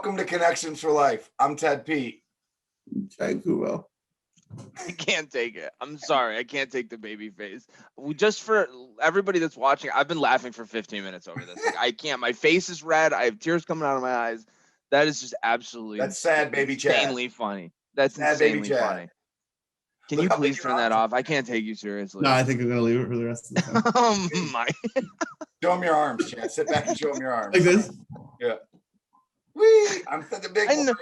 Welcome to Connections for Life. I'm Ted Pete. I can't take it. I'm sorry. I can't take the baby face. Just for everybody that's watching, I've been laughing for 15 minutes over this. Like, I can't. My face is red. I have tears coming out of my eyes. That is just absolutely That's sad, baby Chad. Insanely funny. That's sad, insanely baby funny. Can Look you how please big turn that off? I can't take you seriously. No, I think I'm going to leave it for the rest of the time. Oh, my. Show them your arms, Chad. Sit back and show them your arms. Like this? Yeah. Whee! I'm the big boy.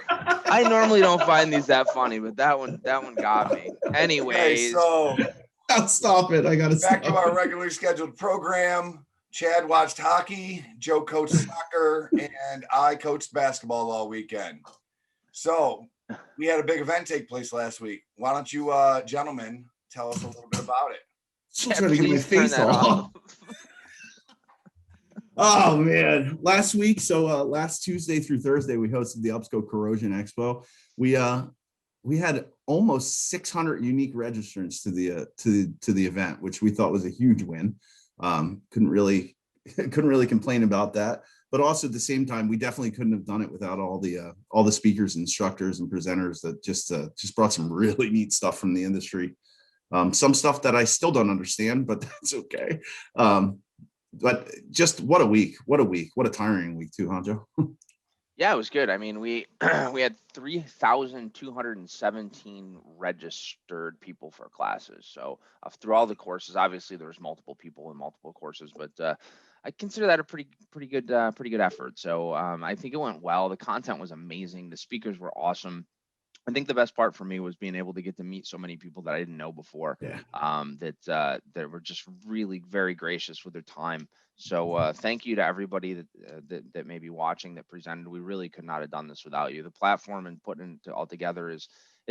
I normally don't find these that funny, but that one got me. Anyways. Okay, so I'll stop it. I got to stop. Back to our regularly scheduled program. Chad watched hockey, Joe coached soccer, and I coached basketball all weekend. So we had a big event take place last week. Why don't you gentlemen tell us a little bit about it? Still trying to get my face off. Oh man, last week, so last Tuesday through Thursday, we hosted the UPSCO Corrosion Expo. We had almost 600 unique registrants to the event, which we thought was a huge win. Couldn't really complain about that. But also at the same time, we definitely couldn't have done it without all the speakers, instructors, and presenters that just brought some really neat stuff from the industry. Some stuff that I still don't understand, but that's okay. But just what a week, what a tiring week too, huh, Joe? Yeah, it was good. I mean, we had 3,217 registered people for classes. So through all the courses, obviously there was multiple people in multiple courses, but I consider that a pretty good effort. So I think it went well. The content was amazing. The speakers were awesome. I think the best part for me was being able to get to meet so many people that I didn't know before. Yeah. That were just really very gracious with their time. So thank you to everybody that may be watching that presented. We really could not have done this without you. The platform and putting it all together is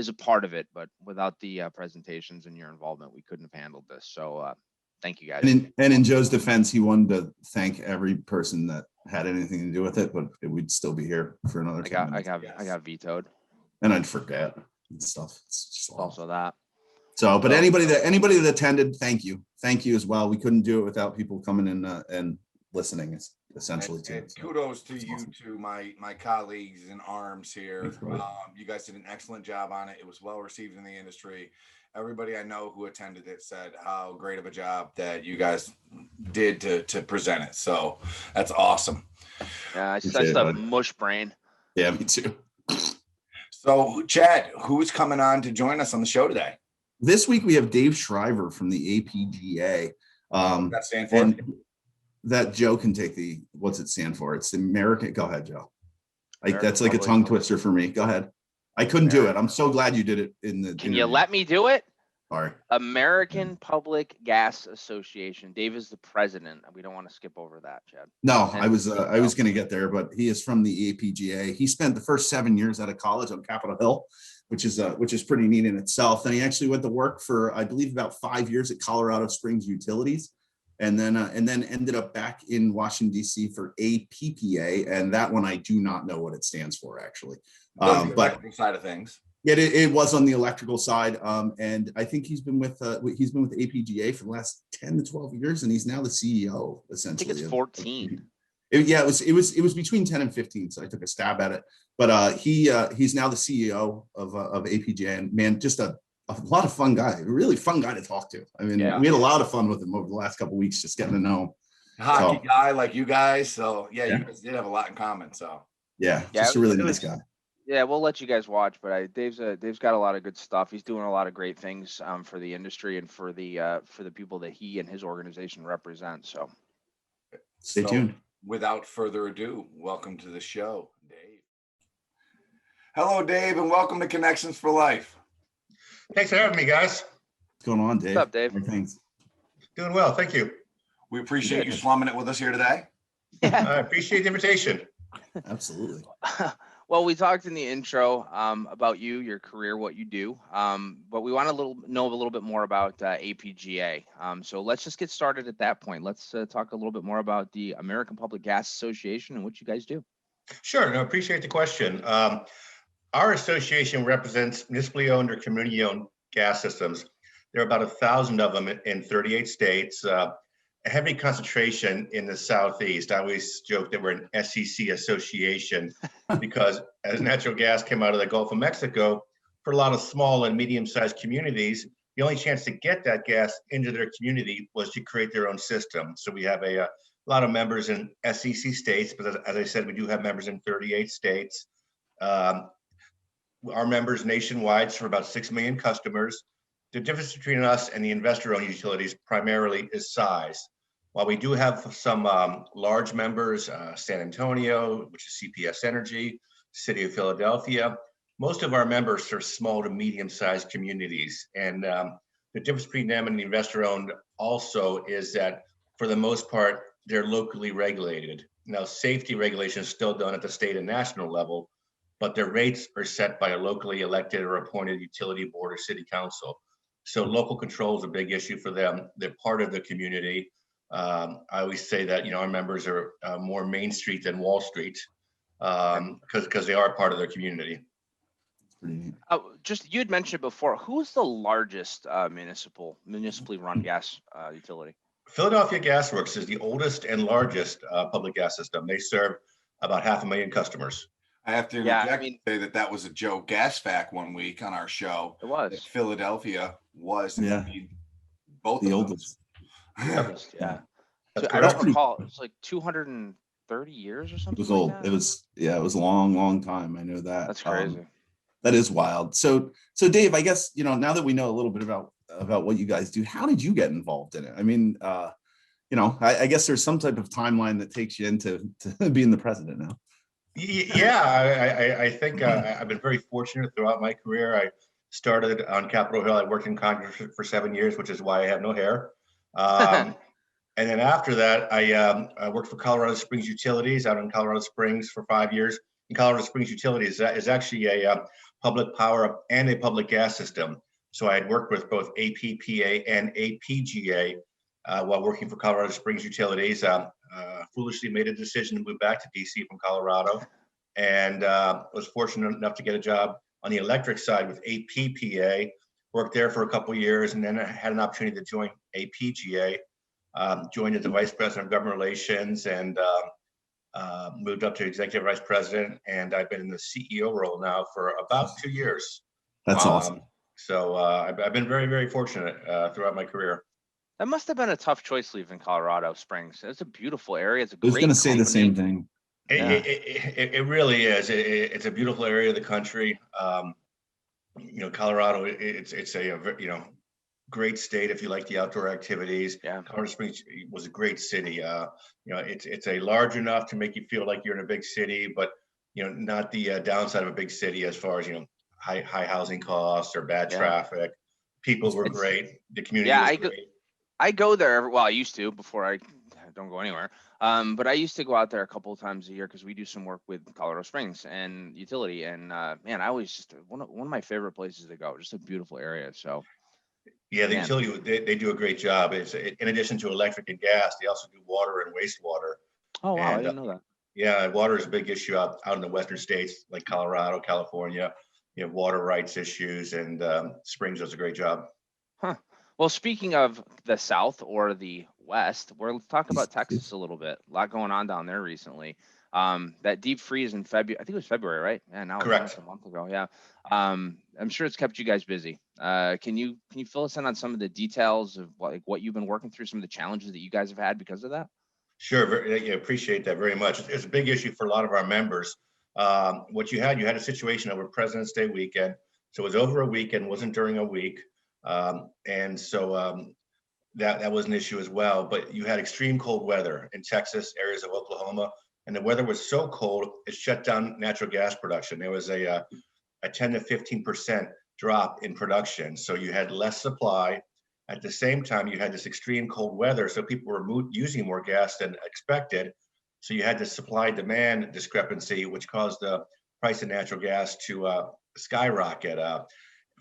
a part of it, but without the presentations and your involvement, we couldn't have handled this. So thank you guys. And in Joe's defense, he wanted to thank every person that had anything to do with it, but we'd still be here for another. I got vetoed. And I'd forget and stuff. It's just also that. So, but anybody that attended, thank you as well. We couldn't do it without people coming in and listening, essentially too. And kudos to you, to my colleagues in arms here. You guys did an excellent job on it. It was well received in the industry. Everybody I know who attended it said how great of a job that you guys did to present it. So that's awesome. Yeah, I such a mush brain. Yeah, me too. So, Chad, who's coming on to join us on the show today? This week we have Dave Schryver from the APGA. That stand for? And that Joe can take what's it stand for? It's the American. Go ahead, Joe. That's like a tongue twister for me. Go ahead. I couldn't do it. I'm so glad you did it in the. Can you let me do it? Sorry. American Public Gas Association. Dave is the president. We don't want to skip over that, Chad. No, I was going to get there, but he is from the APGA. He spent the first 7 years out of college on Capitol Hill, which is pretty neat in itself. Then he actually went to work for, I believe, about 5 years at Colorado Springs Utilities, and then ended up back in Washington D.C. for APPA, and that one I do not know what it stands for actually. But side of things. Yeah, it was on the electrical side, and I think he's been with APGA for the last 10 to 12 years, and he's now the CEO essentially. I think it's 14. It was between 10 and 15, so I took a stab at it. But he's now the CEO of APGA, and man, just a lot of fun guy, a really fun guy to talk to. I mean, we had a lot of fun with him over the last couple of weeks, just getting to know him. Hockey guy like you guys, so you guys did have a lot in common. So just a really nice guy. Yeah, we'll let you guys watch, but Dave's got a lot of good stuff. He's doing a lot of great things for the industry and for the people that he and his organization represent. So stay tuned. Without further ado, welcome to the show, Dave. Hello, Dave, and welcome to Connections for Life. Thanks for having me, guys. What's going on, Dave? What's up, Dave? Thanks. Doing well, thank you. We appreciate you slumming it with us here today. Yeah. I appreciate the invitation. Absolutely. Well, we talked in the intro about you, your career, what you do, but we want to know a little bit more about APGA. So let's just get started at that point. Let's talk a little bit more about the American Public Gas Association and what you guys do. Sure, no, appreciate the question. Our association represents municipally owned or community owned gas systems. There are about 1,000 of them in 38 states. heavy concentration in the Southeast. I always joke that we're an SEC association because as natural gas came out of the Gulf of Mexico, for a lot of small and medium-sized communities, the only chance to get that gas into their community was to create their own system. So we have a lot of members in SEC states, but as I said, we do have members in 38 states. Our members nationwide serve about 6 million customers. The difference between us and the investor-owned utilities primarily is size. While we do have some large members, San Antonio, which is CPS Energy, City of Philadelphia, most of our members are small to medium-sized communities. And the difference between them and the investor-owned also is that for the most part, they're locally regulated. Now, safety regulation is still done at the state and national level, but their rates are set by a locally elected or appointed utility board or city council. So local control is a big issue for them. They're part of the community. I always say that, our members are more Main Street than Wall Street because they are part of their community. Just you had mentioned before, who's the largest municipally run gas utility? Philadelphia Gas Works is the oldest and largest public gas system. They serve about 500,000 customers. I have to interject and say that was a Joe Gas fact one week on our show. It was. Philadelphia was both the oldest. Yeah. So I don't recall. It was like 230 years or something. It was old. Like it was a long time. I know that. That's crazy. That is wild. So Dave, I guess, now that we know a little bit about what you guys do, how did you get involved in it? I mean, I guess there's some type of timeline that takes you into being the president now. Yeah, I think I've been very fortunate throughout my career. I started on Capitol Hill. I worked in Congress for 7 years, which is why I have no hair. And then after that, I worked for Colorado Springs Utilities out in Colorado Springs for 5 years. And Colorado Springs Utilities is actually a public power and a public gas system. So I had worked with both APPA and APGA while working for Colorado Springs Utilities. Foolishly made a decision to move back to DC from Colorado, and was fortunate enough to get a job on the electric side with APPA. Worked there for a couple of years, and then I had an opportunity to join APGA. Joined as the Vice President of Government Relations, and moved up to Executive Vice President. And I've been in the CEO role now for about 2 years. That's awesome. So I've been very, very fortunate throughout my career. That must have been a tough choice leaving Colorado Springs. It's a beautiful area. It's a great. I was going to say the same thing. It really is. It's a beautiful area of the country. Colorado. It's a great state if you like the outdoor activities. Yeah. Colorado Springs was a great city. It's a large enough to make you feel like you're in a big city, but not the downside of a big city as far as high housing costs or bad traffic. People were great. The community was great. I go there. Well, I used to before I don't go anywhere. But I used to go out there a couple of times a year because we do some work with Colorado Springs and utility. And man, I always just one of my favorite places to go. Just a beautiful area. So yeah, the utility they do a great job. It's in addition to electric and gas, they also do water and wastewater. Oh wow, I didn't know that. Yeah, water is a big issue out in the western states like Colorado, California. Water rights issues, and Springs does a great job. Huh. Well, speaking of the South or the West, let's talk about Texas a little bit. A lot going on down there recently. That deep freeze in February, I think it was February, right? Yeah, now correct. A month ago. Yeah. I'm sure it's kept you guys busy. Can you fill us in on some of the details of what you've been working through, some of the challenges that you guys have had because of that? Sure. Appreciate that very much. It's a big issue for a lot of our members. What you had a situation over President's Day weekend. So it was over a weekend, wasn't during a week. And so that was an issue as well. But you had extreme cold weather in Texas, areas of Oklahoma, and the weather was so cold, it shut down natural gas production. There was a 10 to 15% drop in production. So you had less supply. At the same time, you had this extreme cold weather. So people were using more gas than expected. So you had this supply-demand discrepancy, which caused the price of natural gas to skyrocket.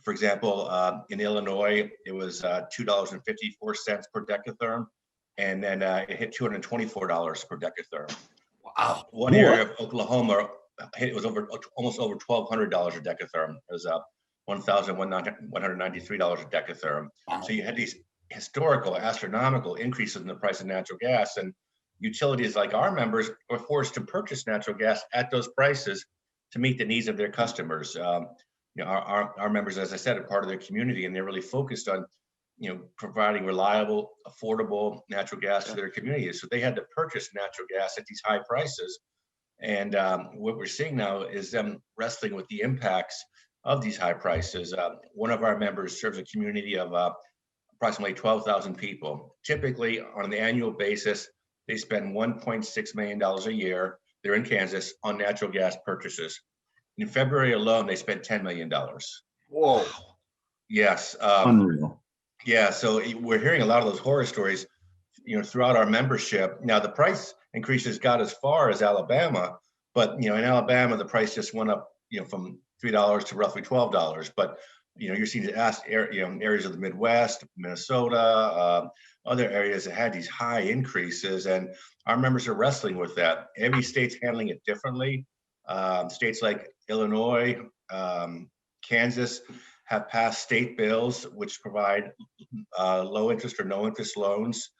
For example, in Illinois, it was $2.54 per decatherm, and then it hit $224 per decatherm. Wow! One area of Oklahoma, it was almost over $1,200 a decatherm. It was $1,193 a decatherm. Wow. So you had these historical, astronomical increases in the price of natural gas, and utilities like our members were forced to purchase natural gas at those prices to meet the needs of their customers. Our members, as I said, are part of their community, and they're really focused on providing reliable, affordable natural gas to their communities. So they had to purchase natural gas at these high prices. And what we're seeing now is them wrestling with the impacts of these high prices. One of our members serves a community of approximately 12,000 people. Typically, on an annual basis, they spend $1.6 million a year. They're in Kansas on natural gas purchases. In February alone, they spent $10 million. Whoa. Yes. Unreal. Yeah. So we're hearing a lot of those horror stories, throughout our membership. Now, the price increases got as far as Alabama, but, in Alabama, the price just went up, from $3 to roughly $12. But, you're seeing areas of the Midwest, Minnesota, other areas that had these high increases, and our members are wrestling with that. Every state's handling it differently. States like Illinois, Kansas have passed state bills which provide low interest or no interest loans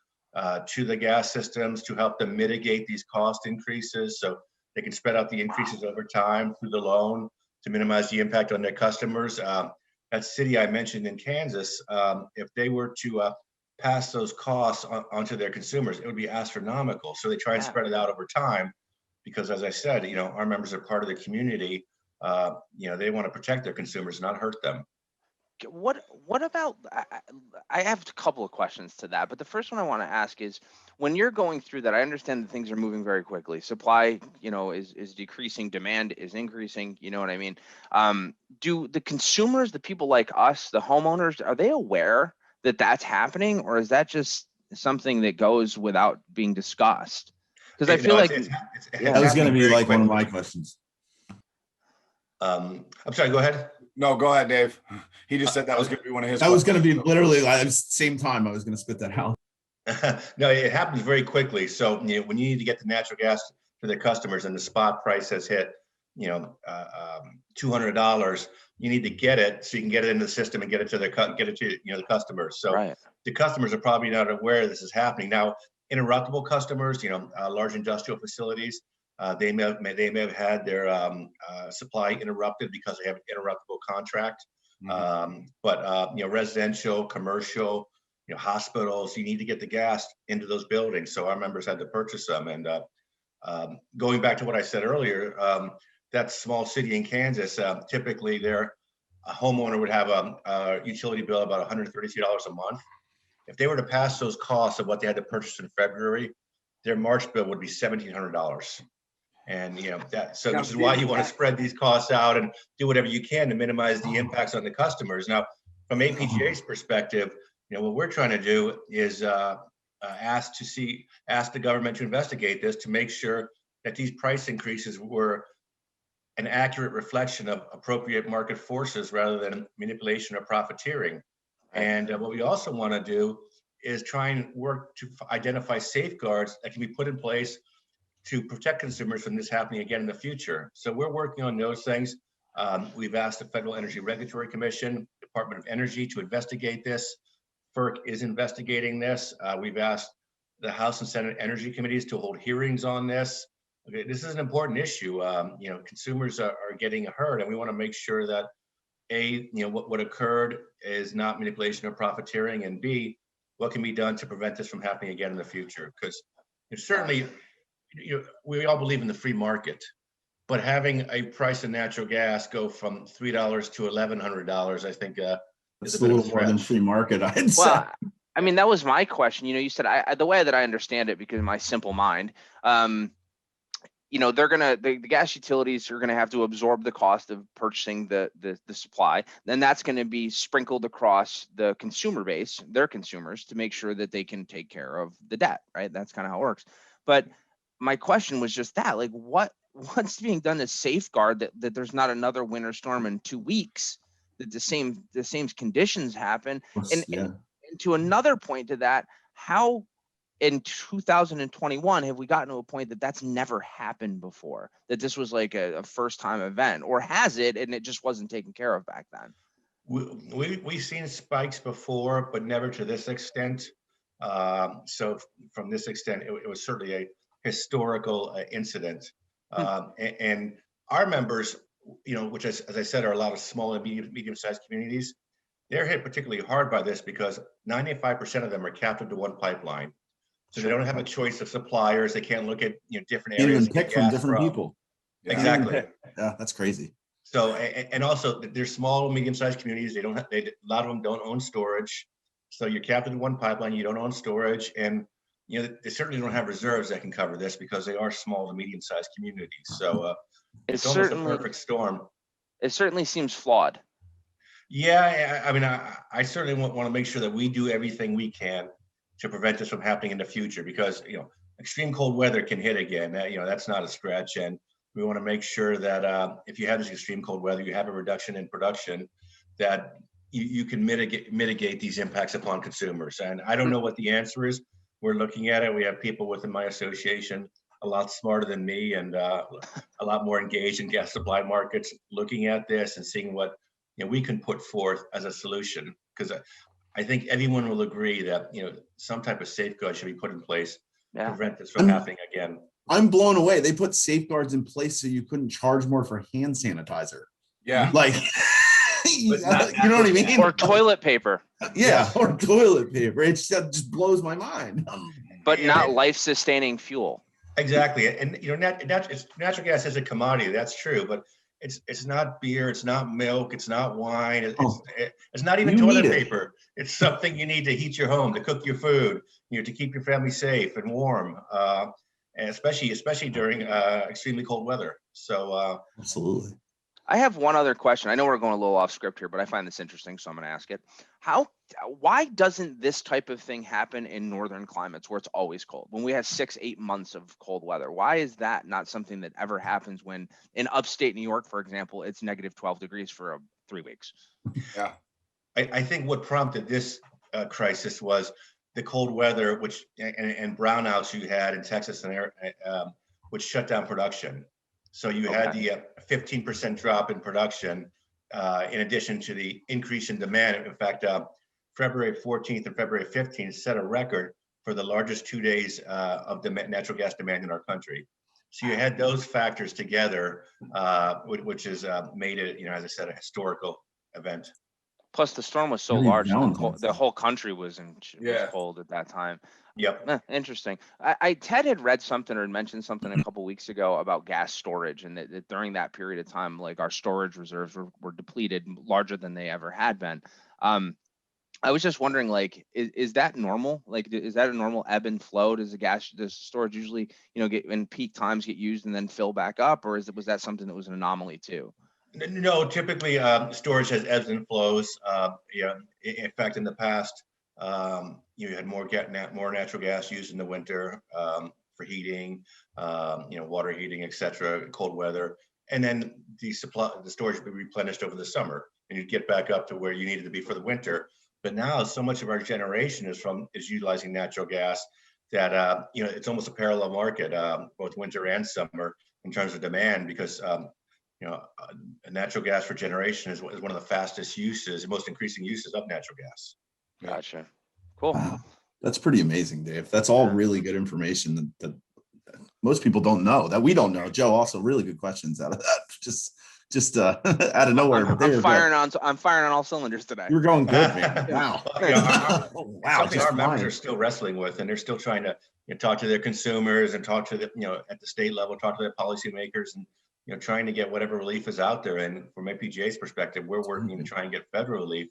to the gas systems to help them mitigate these cost increases, so they can spread out the increases over time through the loan to minimize the impact on their customers. That city I mentioned in Kansas, if they were to pass those costs onto their consumers, it would be astronomical. So they try and spread it out over time because, as I said, our members are part of the community. They want to protect their consumers, not hurt them. What about, I have a couple of questions to that, but the first one I want to ask is, when you're going through that, I understand that things are moving very quickly. Supply, is decreasing, demand is increasing, you know what I mean? Do the consumers, the people like us, the homeowners, are they aware that that's happening, or is that just something that goes without being discussed? Because I feel like that was going to be like one of my questions. I'm sorry, go ahead. No, go ahead, Dave. He just said that was going to be one of his. That was going to be literally at the same time I was going to spit that out. No, it happens very quickly. So when you need to get the natural gas to the customers and the spot price has hit, $200, you need to get it so you can get it into the system and get it to the customers. So the customers are probably not aware this is happening now. Interruptible customers, large industrial facilities, they may have had their supply interrupted because they have an interruptible contract. But residential, commercial, hospitals, you need to get the gas into those buildings. So our members had to purchase them. And going back to what I said earlier, that small city in Kansas, typically a homeowner would have a utility bill about $133 a month. If they were to pass those costs of what they had to purchase in February, their March bill would be $1,700. And this is why you want to spread these costs out and do whatever you can to minimize the impacts on the customers. Now, from APGA's perspective, what we're trying to do is ask the government to investigate this to make sure that these price increases were an accurate reflection of appropriate market forces rather than manipulation or profiteering. And what we also want to do is try and work to identify safeguards that can be put in place to protect consumers from this happening again in the future. So we're working on those things. We've asked the Federal Energy Regulatory Commission, Department of Energy to investigate this. FERC is investigating this. We've asked the House and Senate Energy Committees to hold hearings on this. Okay, this is an important issue. Consumers are getting hurt, and we want to make sure that what occurred is not manipulation or profiteering, and B, what can be done to prevent this from happening again in the future? Because certainly, we all believe in the free market, but having a price of natural gas go from $3 to $1,100, I think it's a little more than free market, I'd say. I mean, that was my question. You said the way that I understand it, because of my simple mind, the gas utilities are gonna have to absorb the cost of purchasing the supply. Then that's going to be sprinkled across the consumer base, their consumers, to make sure that they can take care of the debt, right? That's kind of how it works. But my question was just that, like, what's being done to safeguard that there's not another winter storm in 2 weeks, that the same conditions happen. And to another point to that, how in 2021 have we gotten to a point that that's never happened before, that this was like a first time event, or has it and it just wasn't taken care of back then? We've seen spikes before, but never to this extent. So from this extent, it was certainly a historical incident. And our members, which as I said, are a lot of small and medium-sized communities, they're hit particularly hard by this because 95% of them are captive to one pipeline. So they don't have a choice of suppliers. They can't look at different Can't areas even pick from different people. Yeah. Exactly. Yeah, that's crazy. So and also they're small, medium-sized communities. They don't have a lot of them don't own storage. So you're captive to one pipeline. You don't own storage, and they certainly don't have reserves that can cover this because they are small to medium-sized communities. So it's almost a perfect storm. It certainly seems flawed. Yeah, I mean, I certainly want to make sure that we do everything we can to prevent this from happening in the future, because extreme cold weather can hit again. That's not a stretch, and we want to make sure that if you have this extreme cold weather, you have a reduction in production, that you can mitigate these impacts upon consumers. And I don't know what the answer is. We're looking at it. We have people within my association a lot smarter than me and a lot more engaged in gas supply markets, looking at this and seeing what we can put forth as a solution. Because I think everyone will agree that some type of safeguard should be put in place to prevent this from happening again. I'm blown away. They put safeguards in place so you couldn't charge more for hand sanitizer. Yeah. Like, you know what I mean? Or toilet paper. Yeah, or toilet paper. It just blows my mind. But not life-sustaining fuel. Exactly. And natural gas is a commodity. That's true. But it's not beer. It's not milk. It's not wine. It's not even toilet paper. It's something you need to heat your home, to cook your food, to keep your family safe and warm. And especially during extremely cold weather. So absolutely. I have one other question. I know we're going a little off script here, but I find this interesting, so I'm going to ask it. Why doesn't this type of thing happen in northern climates where it's always cold? When we have 6-8 months of cold weather, why is that not something that ever happens when in upstate New York, for example, it's negative 12 degrees for 3 weeks? Yeah, I think what prompted this crisis was the cold weather, which and brownouts you had in Texas and which shut down production. So you had the 15% drop in production, in addition to the increase in demand. In fact, February 14th and February 15th set a record for the largest 2 days of natural gas demand in our country. So you had those factors together, which has made it, as I said, a historical event. Plus, the storm was so large, the whole country was cold at that time. Yep. Interesting. Ted had read something or had mentioned something a couple weeks ago about gas storage, and that during that period of time, like our storage reserves were depleted, larger than they ever had been. I was just wondering, like, is that normal? Like, is that a normal ebb and flow? Does storage usually, get in peak times get used and then fill back up, or was that something that was an anomaly too? No, typically storage has ebbs and flows. In fact, in the past, you had more natural gas used in the winter for heating, water heating, etc., cold weather, and then the storage would be replenished over the summer, and you'd get back up to where you needed to be for the winter. But now, so much of our generation is utilizing natural gas that it's almost a parallel market, both winter and summer, in terms of demand, because natural gas for generation is one of the fastest uses, most increasing uses of natural gas. Gotcha. Cool. Wow. That's pretty amazing, Dave. That's all really good information that most people don't know, that we don't know. Joe, also really good questions out of that. Just out of nowhere. I'm firing on all cylinders today. You were going good, man. Wow. Something our members are still wrestling with, and they're still trying to talk to their consumers and talk to the at the state level, talk to their policymakers, and trying to get whatever relief is out there. And from APGA's perspective, we're working to try and get federal relief,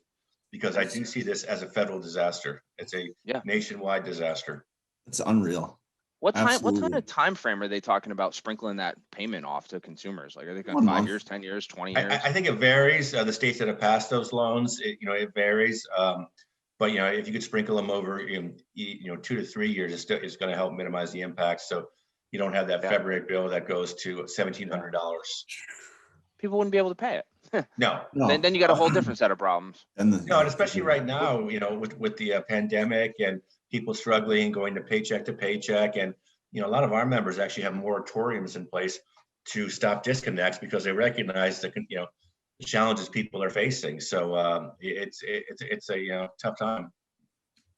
because I do see this as a federal disaster. It's a nationwide disaster. It's unreal. What kind of time frame are they talking about sprinkling that payment off to consumers? Like, are they going 5 years, 10 years, 20 years? I think it varies. The states that have passed those loans, it varies. But if you could sprinkle them over 2 to 3 years, it's going to help minimize the impact. So you don't have that February bill that goes to $1,700. People wouldn't be able to pay it. No. Then you got a whole different set of problems. And especially right now, with the pandemic and people struggling, going to paycheck, and a lot of our members actually have moratoriums in place to stop disconnects, because they recognize that challenges people are facing. So it's a tough time.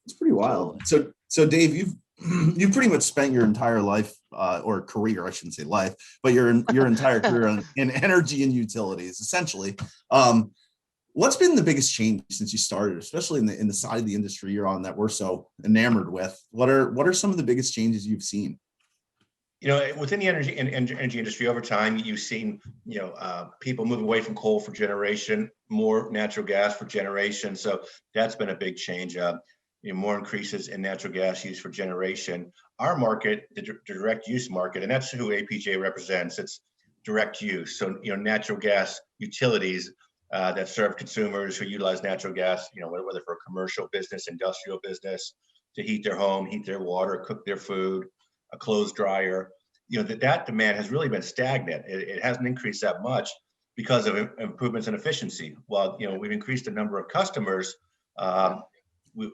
It's pretty wild. So Dave, you've pretty much spent your entire life or career, I shouldn't say life, but your entire career in energy and utilities, essentially. What's been the biggest change since you started, especially in the side of the industry you're on that we're so enamored with? What are some of the biggest changes you've seen? Within the energy industry over time, you've seen, people move away from coal for generation, more natural gas for generation. So that's been a big change. More increases in natural gas use for generation. Our market, the direct use market, and that's who APJ represents. It's direct use. So, natural gas utilities that serve consumers who utilize natural gas, whether for a commercial business, industrial business, to heat their home, heat their water, cook their food, a clothes dryer, that demand has really been stagnant. It hasn't increased that much because of improvements in efficiency. While, we've increased the number of customers, we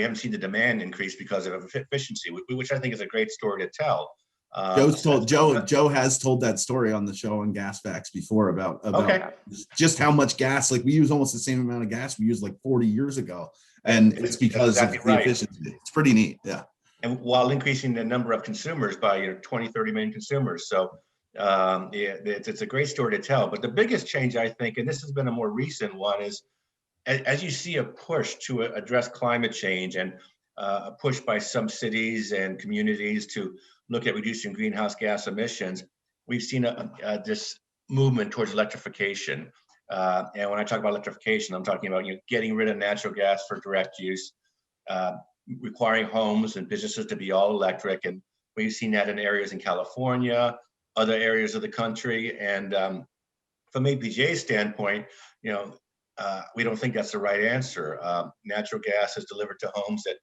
haven't seen the demand increase because of efficiency, which I think is a great story to tell. Joe has told that story on the show on Gas Facts before about just how much gas, like we use almost the same amount of gas we used like 40 years ago. And it's because of the efficiency. It's pretty neat. Yeah. And while increasing the number of consumers by 20, 30 million consumers. So it's a great story to tell. But the biggest change, I think, and this has been a more recent one, is as you see a push to address climate change and a push by some cities and communities to look at reducing greenhouse gas emissions, we've seen this movement towards electrification. And when I talk about electrification, I'm talking about getting rid of natural gas for direct use, requiring homes and businesses to be all electric. And we've seen that in areas in California, other areas of the country. And from APJ's standpoint, we don't think that's the right answer. Natural gas is delivered to homes at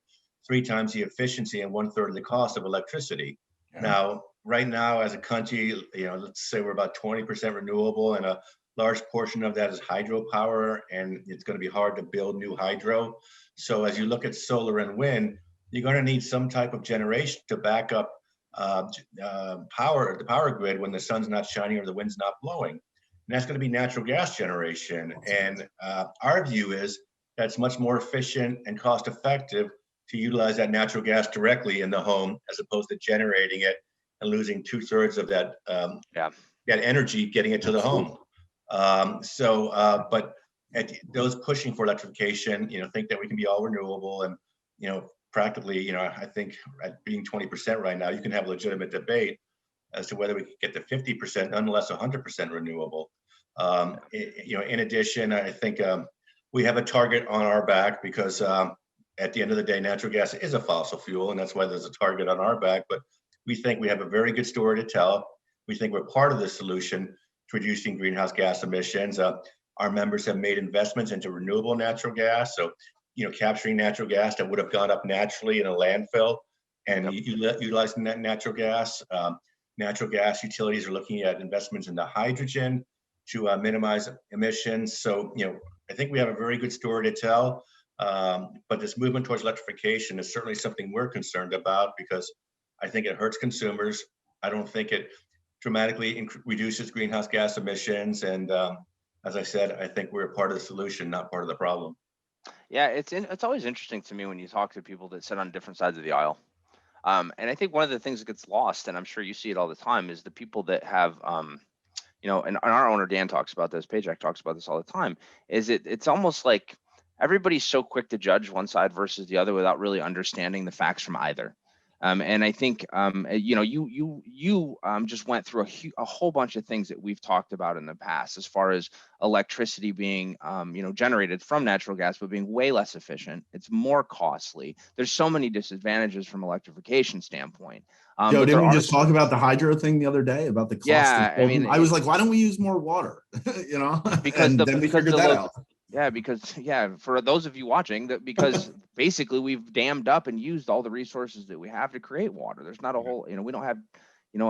3 times the efficiency and 1/3 of the cost of electricity. Yeah. Now, right now, as a country, let's say we're about 20% renewable, and a large portion of that is hydropower, and it's going to be hard to build new hydro. So as you look at solar and wind, you're going to need some type of generation to back up the power grid when the sun's not shining or the wind's not blowing. And that's going to be natural gas generation. And our view is that's much more efficient and cost effective to utilize that natural gas directly in the home, as opposed to generating it and losing 2/3 of that that energy getting it to the home. But those pushing for electrification, think that we can be all renewable, and practically, I think at being 20% right now, you can have a legitimate debate as to whether we could get to 50%, nonetheless 100% renewable. In addition, I think we have a target on our back because at the end of the day, natural gas is a fossil fuel, and that's why there's a target on our back. But we think we have a very good story to tell. We think we're part of the solution to reducing greenhouse gas emissions. Our members have made investments into renewable natural gas. So, capturing natural gas that would have gone up naturally in a landfill and utilizing that natural gas. Natural gas utilities are looking at investments into hydrogen to minimize emissions. So, I think we have a very good story to tell. But this movement towards electrification is certainly something we're concerned about, because I think it hurts consumers. I don't think it dramatically reduces greenhouse gas emissions. And as I said, I think we're a part of the solution, not part of the problem. Yeah, it's always interesting to me when you talk to people that sit on different sides of the aisle. And I think one of the things that gets lost, and I'm sure you see it all the time, is the people that have, and our owner Dan talks about this, Pajak talks about this all the time, is it's almost like everybody's so quick to judge one side versus the other without really understanding the facts from either. And I think, you just went through a whole bunch of things that we've talked about in the past, as far as electricity being, generated from natural gas, but being way less efficient. It's more costly. There's so many disadvantages from electrification standpoint. Joe, didn't we just talk about the hydro thing the other day about the cost? Yeah, I was like, why don't we use more water? Because then we figured that out. Yeah, because for those of you watching, because basically we've dammed up and used all the resources that we have to create water. There's not a whole, we don't have,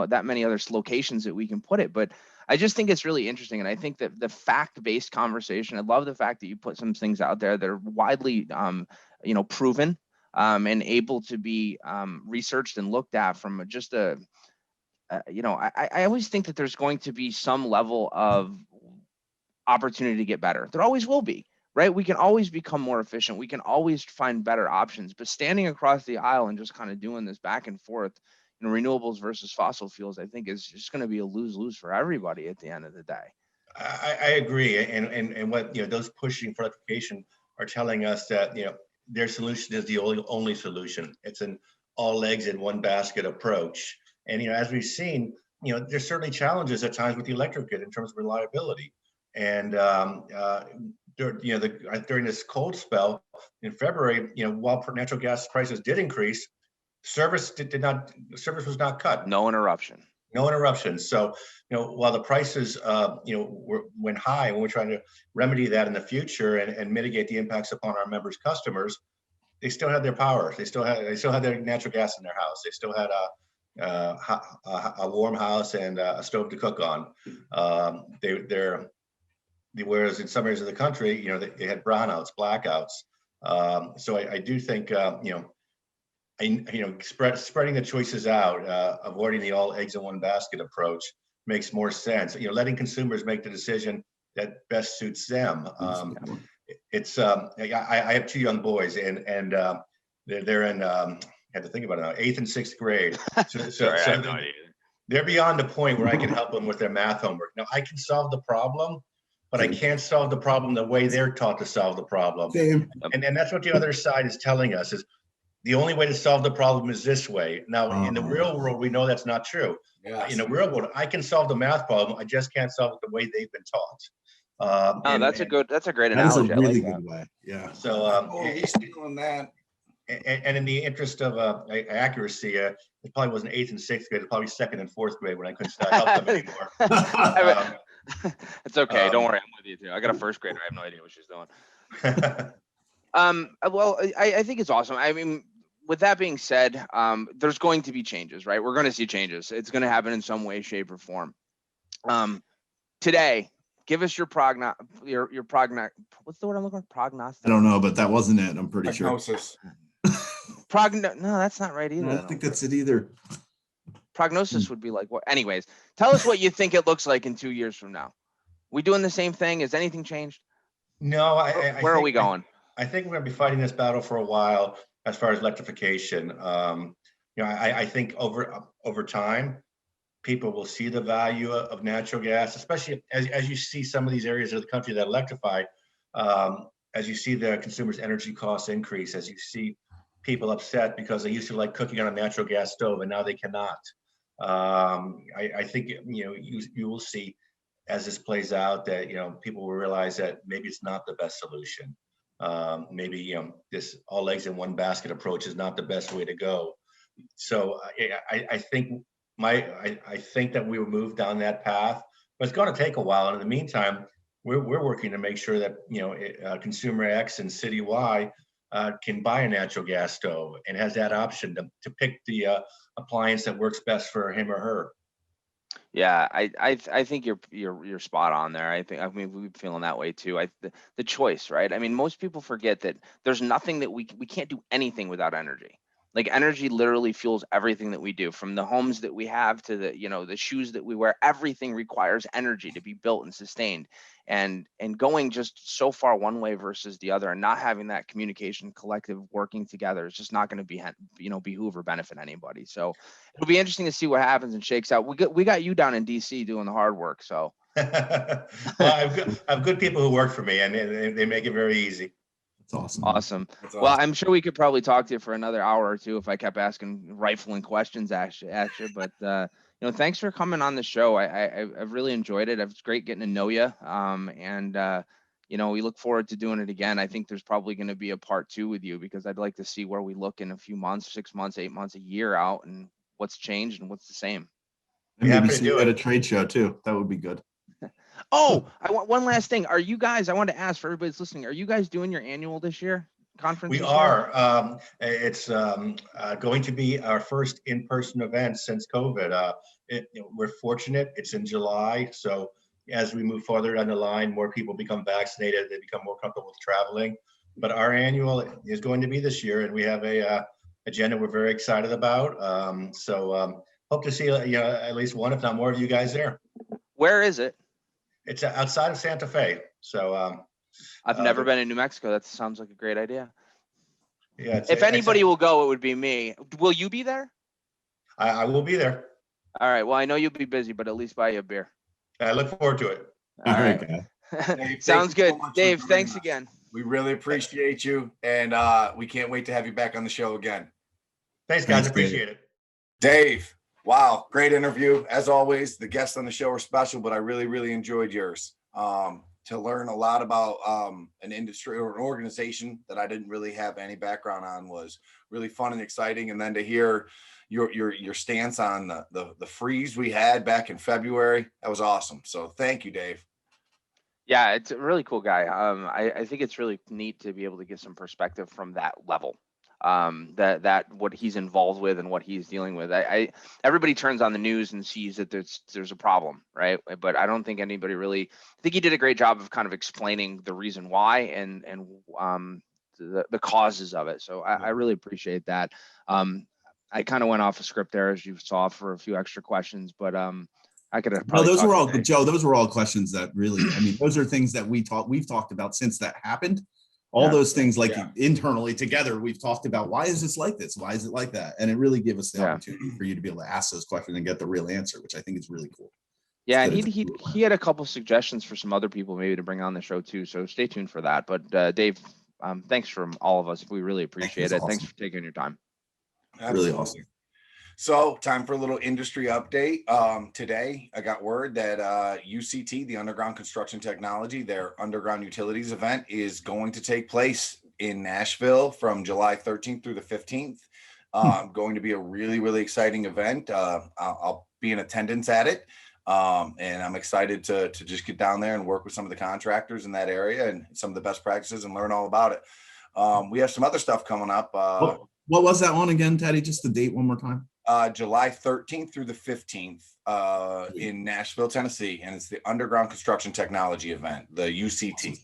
that many other locations that we can put it. But I just think it's really interesting. And I think that the fact-based conversation, I love the fact that you put some things out there that are widely, proven and able to be researched and looked at from just I always think that there's going to be some level of opportunity to get better. There always will be, right? We can always become more efficient. We can always find better options, but standing across the aisle and just kind of doing this back and forth, renewables versus fossil fuels, I think is just going to be a lose-lose for everybody at the end of the day. I agree. And what, those pushing for electrification are telling us that, their solution is the only solution. It's an all eggs in one basket approach. And, as we've seen, there's certainly challenges at times with the electric grid in terms of reliability. And, during this cold spell in February, while natural gas prices did increase, service was not cut. No interruption. No interruptions. So, while the prices, went high, when we're trying to remedy that in the future and mitigate the impacts upon our members' customers, they still had their power. They still had their natural gas in their house. They still had a warm house and a stove to cook on. Whereas in some areas of the country, they had brownouts, blackouts. So I do think, spreading the choices out, avoiding the all eggs in one basket approach makes more sense. Letting consumers make the decision that best suits them. I have 2 young boys, and they're in. I had to think about it now, 8th and 6th grade. So they're beyond the point where I can help them with their math homework. Now I can solve the problem, but I can't solve the problem the way they're taught to solve the problem. And that's what the other side is telling us is the only way to solve the problem is this way. Now, in the real world, we know that's not true. Yes. In the real world, I can solve the math problem. I just can't solve it the way they've been taught. That's a great analogy. That's a really good way. Yeah. So he's doing that. And in the interest of accuracy, it probably wasn't 8th and 6th grade. It's probably 2nd and 4th grade when I couldn't help them anymore. It's okay. Don't worry. I'm with you too. I got a 1st grader. I have no idea what she's doing. Well, I think it's awesome. I mean, with that being said, there's going to be changes, right? We're going to see changes. It's going to happen in some way, shape, or form. Today, give us your what's the word I'm looking for? Prognostic. I don't know, but that wasn't it. I'm pretty Prognosis. sure. No, that's not right either. I don't think that's it either. Prognosis would be like what? Anyways, tell us what you think it looks like in 2 years from now. We doing the same thing? Has anything changed? No. Where are we going? I think we're going to be fighting this battle for a while as far as electrification. I think over time, people will see the value of natural gas, especially as you see some of these areas of the country that electrify, as you see the consumers' energy costs increase, as you see people upset because they used to like cooking on a natural gas stove and now they cannot. I think you will see as this plays out that people will realize that maybe it's not the best solution. Maybe this all eggs in one basket approach is not the best way to go. So I think that we will move down that path, but it's going to take a while. And in the meantime, we're working to make sure that consumer X and City Y can buy a natural gas stove and has that option to pick the appliance that works best for him or her. Yeah, I think you're spot on there. I mean we've been feeling that way too. The choice, right? I mean, most people forget that there's nothing that we can't do anything without energy. Like energy literally fuels everything that we do, from the homes that we have to the shoes that we wear. Everything requires energy to be built and sustained. And going just so far one way versus the other and not having that communication, collective working together is just not going to behoove or benefit anybody. So it'll be interesting to see what happens and shakes out. We got you down in DC doing the hard work. So well, I've good people who work for me and they make it very easy. Awesome. Well, I'm sure we could probably talk to you for another hour or two if I kept asking rifling questions at you. But thanks for coming on the show. I've really enjoyed it. It's great getting to know you. We look forward to doing it again. I think there's probably going to be a part 2 with you because I'd like to see where we look in a few months, 6 months, 8 months, a year out, and what's changed and what's the same. And maybe see you at a trade show too. That would be good. Oh, I want one last thing. Are you guys, I wanted to ask for everybody that's listening, are you guys doing your annual this year? Conference? We are. It's going to be our first in-person event since COVID. We're fortunate. It's in July. So as we move farther down the line, more people become vaccinated. They become more comfortable with traveling. But our annual is going to be this year, and we have a agenda we're very excited about. So hope to see at least one, if not more, of you guys there. Where is it? It's outside of Santa Fe. So I've never been in New Mexico. That sounds like a great idea. yeah. If anybody will go, it would be me. Will you be there? I will be there. All right. Well, I know you'll be busy, but at least buy you a beer. I look forward to it. All right. Dave, Sounds good. so Dave, thanks again. We really appreciate you, and we can't wait to have you back on the show again. Thanks, guys. Appreciate it. Dave, wow, great interview. As always, the guests on the show are special, but I really, really enjoyed yours. To learn a lot about an industry or an organization that I didn't really have any background on was really fun and exciting. And then to hear your stance on the freeze we had back in February, that was awesome. So thank you, Dave. Yeah, it's a really cool guy. I think it's really neat to be able to get some perspective from that level. That what he's involved with and what he's dealing with. Everybody turns on the news and sees that there's a problem, right? But I don't think anybody really. I think he did a great job of kind of explaining the reason why and the causes of it. So I really appreciate that. I kind of went off a script there, as you saw, for a few extra questions, but I could have. No, those were all Joe. Those were all questions that really. I mean, those are things that we've talked about since that happened. All those things, like internally together, we've talked about why is this like this? Why is it like that? And it really gives us the opportunity for you to be able to ask those questions and get the real answer, which I think is really cool. Yeah, and he had a couple suggestions for some other people maybe to bring on the show too. So stay tuned for that. But Dave, thanks from all of us. We really appreciate it. Awesome. Thanks for taking your time. Absolutely. Really awesome. So time for a little industry update. Today, I got word that UCT, the Underground Construction Technology, their underground utilities event is going to take place in Nashville from July 13th through the 15th. Going to be a really, really exciting event. I'll be in attendance at it. And I'm excited to just get down there and work with some of the contractors in that area and some of the best practices and learn all about it. We have some other stuff coming up. What was that one again, Teddy? Just the date one more time. July 13th through the 15th in Nashville, Tennessee. And it's the Underground Construction Technology event, the UCT.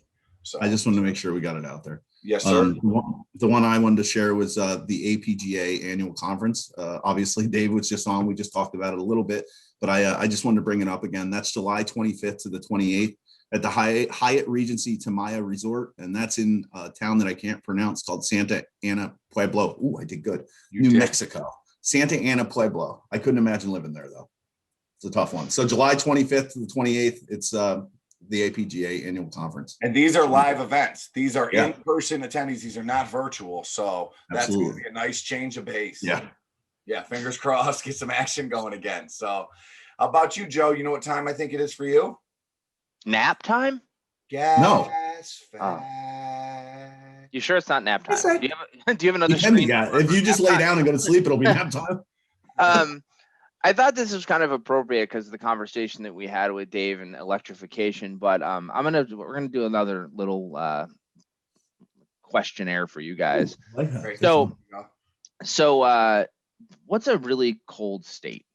So I just wanted to make sure we got it out there. Yes, sir. The one I wanted to share was the APGA annual conference. Obviously, Dave was just on. We just talked about it a little bit, but I just wanted to bring it up again. That's July 25th to the 28th at the Hyatt Regency Tamaya Resort. And that's in a town that I can't pronounce called Santa Ana Pueblo. Ooh, I did good. New Mexico. Santa Ana Pueblo. I couldn't imagine living there though. It's a tough one. So July 25th to the 28th, it's the APGA annual conference. And these are live events. These are in-person attendees. These are not virtual. So that's going to be a nice change of pace. Yeah. Fingers crossed, get some action going again. So how about you, Joe? You know what time I think it is for you? Nap time? No. You sure it's not nap time? Do you have another screen? If you just lay down and go to sleep, it'll be nap time. I thought this was kind of appropriate because of the conversation that we had with Dave and electrification, but we're gonna do another little questionnaire for you guys. So what's a really cold state?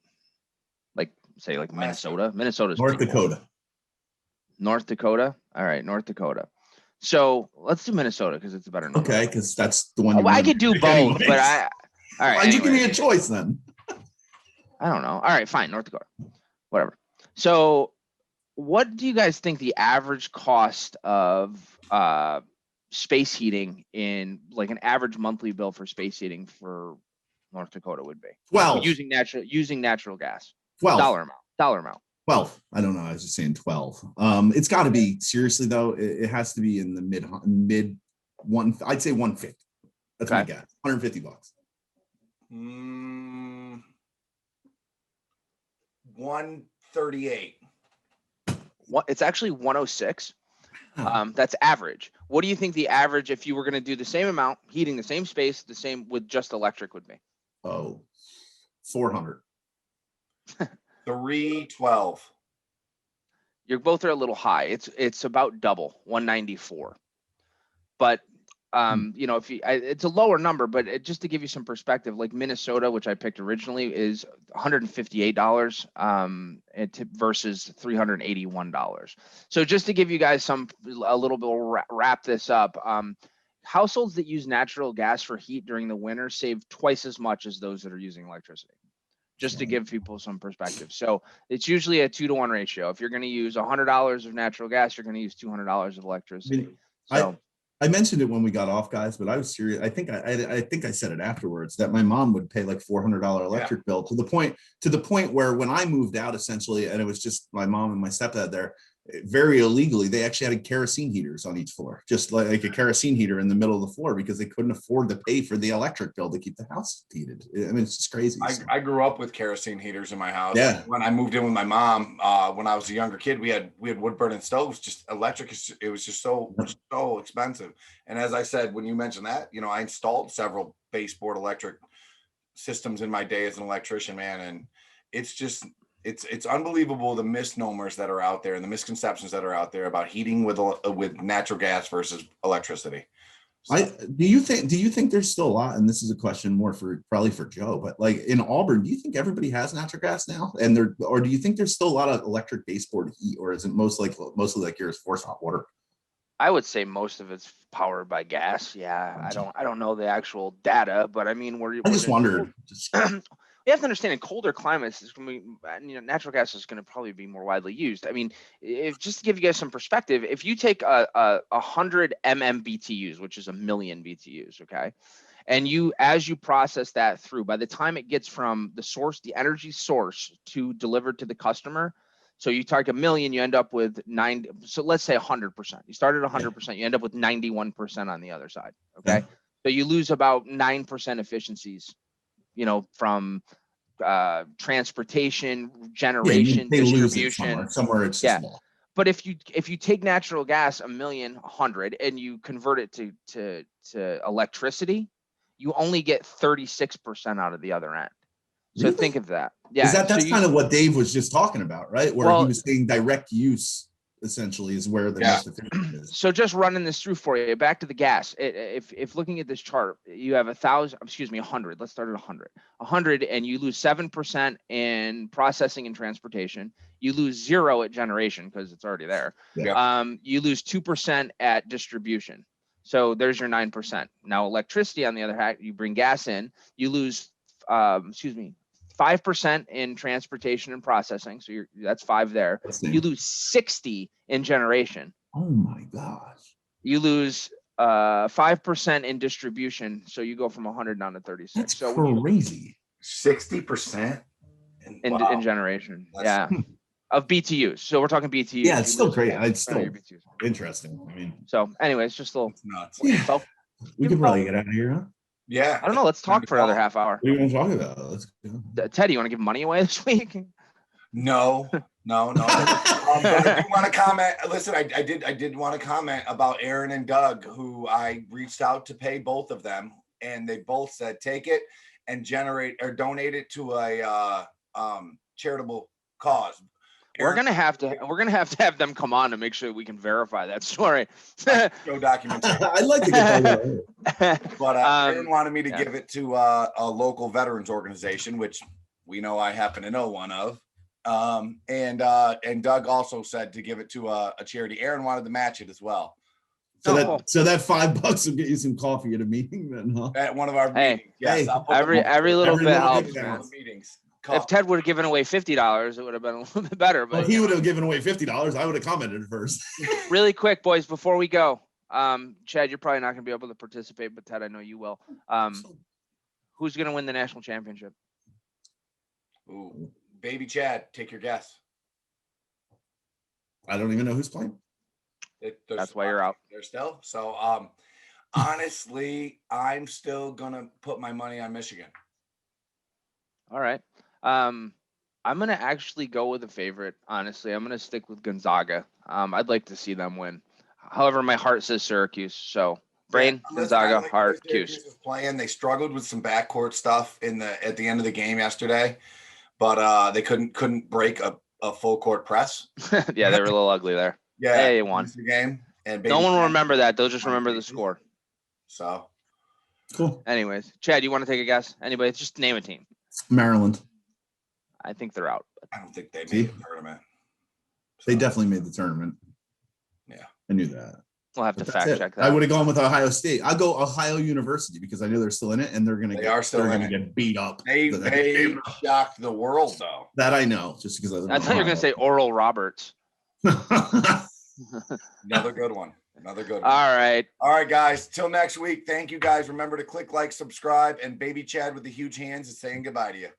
Like say like Minnesota? Minnesota's North Dakota. Cold. North Dakota? All right, North Dakota. So let's do Minnesota because it's a better number. Okay, because that's the one. I could do both, but all right. Why'd you give me a choice then? I don't know. All right, fine, North Dakota, whatever. So, what do you guys think the average cost of space heating in like an average monthly bill for space heating for North Dakota would be? 12. Using natural gas. 12. Dollar amount. 12. I don't know. I was just saying 12. It's got to be, seriously though, it has to be in the mid one. I'd say 150. That's my guess. $150. 138. It's actually 106. That's average. What do you think the average, if you were going to do the same amount, heating the same space, the same with just electric would be? Oh, 400. 312. You're both are a little high. It's about double, 194. But you know, it's a lower number, but just to give you some perspective, like Minnesota, which I picked originally, is $158 versus $381. So just to give you guys a little bit, wrap this up. Households that use natural gas for heat during the winter save twice as much as those that are using electricity. just to give people some perspective. So it's usually a 2-to-1 ratio. If you're going to use $100 of natural gas, you're going to use $200 of electricity. So I mentioned it when we got off, guys, but I was serious. I think I said it afterwards that my mom would pay like $400 electric bill to the point where when I moved out, essentially, and it was just my mom and my stepdad there, very illegally, they actually had kerosene heaters on each floor, just like a kerosene heater in the middle of the floor because they couldn't afford to pay for the electric bill to keep the house heated. I mean, it's just crazy. I grew up with kerosene heaters in my house. Yeah. When I moved in with my mom, when I was a younger kid, we had wood burning stoves. Just electric, it was just so expensive. And as I said, when you mentioned that, I installed several baseboard electric systems in my day as an electrician, man, and it's just. It's unbelievable the misnomers that are out there and the misconceptions that are out there about heating with natural gas versus electricity. So, do you think there's still a lot, and this is a question more probably for Joe, but like in Auburn, do you think everybody has natural gas now? Or do you think there's still a lot of electric baseboard heat, or is it mostly like yours forced hot water? I would say most of it's powered by gas. Yeah, I don't know the actual data, but I mean, I just wondered. You have to understand in colder climates, it's going to be, natural gas is going to probably be more widely used. I mean, just to give you guys some perspective, if you take a 100 MMBTUs, which is a million BTUs, okay, and as you process that through, by the time it gets from the energy source to delivered to the customer, so you target a million, you end up with 90. So let's say 100%. You start at 100%, you end up with 91% on the other side, okay? Yeah. So you lose about 9% efficiencies, from transportation, generation, distribution. Somewhere it's just small. But if you take natural gas 100 and you convert it to electricity, you only get 36% out of the other end. So Really? Think of that. Yeah. That's kind of what Dave was just talking about, right? Where he was saying direct use essentially is where the most efficient is. So just running this through for you, back to the gas. If looking at this chart, you have 100. Let's start at 100. 100, and you lose 7% in processing and transportation. You lose 0 at generation because it's already there. Yeah. You lose 2% at distribution. So there's your 9%. Now electricity, on the other hand, you bring gas in, you lose 5% in transportation and processing. So that's 5 there. You lose 60 in generation. Oh my gosh. You lose 5% in distribution. So you go from 100 down to 36. That's crazy. 60% in generation. Of BTUs. So we're talking BTUs. Yeah, it's still great. It's still interesting. I mean, so anyways, just a little nuts. Yeah. We could probably get out of here, huh? Yeah. I don't know. Let's talk for another half hour. What do you want to talk about? Let's go. Teddy, you want to give money away this week? No. But I do want to comment. Listen, I did want to comment about Aaron and Doug, who I reached out to pay both of them, and they both said take it and donate it to a charitable cause. We're gonna have to have them come on to make sure we can verify that story. Show documentation. I'd like to get that. But Aaron wanted me to give it to a local veterans organization, which we know I happen to know one of. And Doug also said to give it to a charity. Aaron wanted to match it as well. So that $5 will get you some coffee at a meeting then, huh? At one of our meetings. Yes, every little bit helps. Meetings. If Ted would have given away $50, it would have been a little bit better. But if he would have given away $50, I would have commented first. Really quick, boys, before we go, Chad, you're probably not going to be able to participate, but Ted, I know you will. Who's going to win the national championship? Ooh, baby Chad, take your guess. I don't even know who's playing. That's why you're out. They're still. So, honestly, I'm still going to put my money on Michigan. All right. I'm going to actually go with a favorite. Honestly, I'm going to stick with Gonzaga. I'd like to see them win. However, my heart says Syracuse. So brain, Gonzaga, heart, Cuse. Playing. They struggled with some backcourt stuff at the end of the game yesterday, but they couldn't break a full court press. Yeah, they were a little ugly there. Yeah, they won the game. And no one will remember that. They'll just remember the score. So cool. Anyways, Chad, you want to take a guess? Anybody? Just name a team. Maryland. I think they're out. I don't think they made the tournament. They definitely made the tournament. Yeah, I knew that. We'll have But to that's fact it. check I that. would have gone with Ohio State. I'll go Ohio University because I know they're still in it and they're going to get beat up. They shocked the world though. That I know, just because I live I in thought you were going to say Oral Roberts. Ohio. Another good one. Another good one. All right. All right, guys. Till next week. Thank you, guys. Remember to click like, subscribe, and Baby Chad with the huge hands is saying goodbye to you.